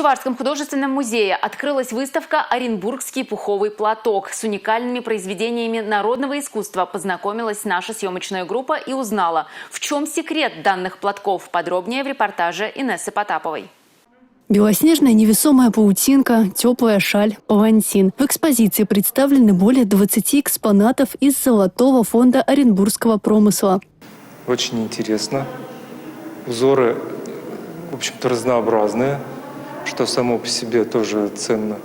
Чувашском художественном музее открылась выставка «Оренбургский пуховый платок». С уникальными произведениями народного искусства познакомилась наша съемочная группа и узнала, в чем секрет данных платков. Подробнее в репортаже Инессы Потаповой. Белоснежная невесомая паутинка, теплая шаль, палантин. В экспозиции представлены более 20 экспонатов из Золотого фонда оренбургского промысла. Очень интересно. Узоры, в общем-то, разнообразные, что само по себе тоже ценно.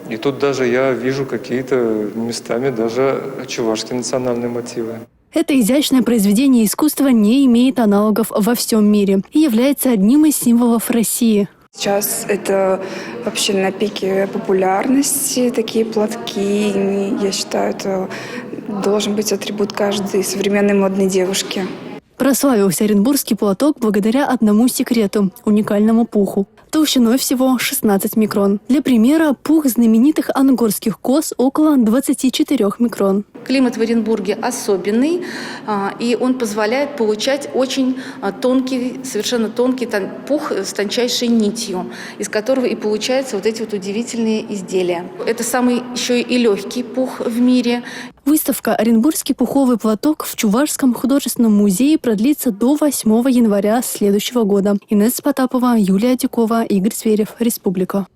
И тут даже я вижу какие-то местами даже чувашские национальные мотивы. Это изящное произведение искусства не имеет аналогов во всем мире и является одним из символов России. Сейчас это вообще на пике популярности, такие платки. Я считаю, это должен быть атрибут каждой современной модной девушки. Прославился оренбургский платок благодаря одному секрету – уникальному пуху. Толщиной всего 16 микрон. Для примера, пух знаменитых ангорских коз около 24 микрон. Климат в Оренбурге особенный, и он позволяет получать очень тонкий, совершенно тонкий пух с тончайшей нитью, из которого и получаются вот эти вот удивительные изделия. Это самый еще и легкий пух в мире. Выставка «Оренбургский пуховый платок» в Чувашском художественном музее продлится до 8 января следующего года. Инесса Потапова, Юлия Дикова, Игорь Зверев, Республика.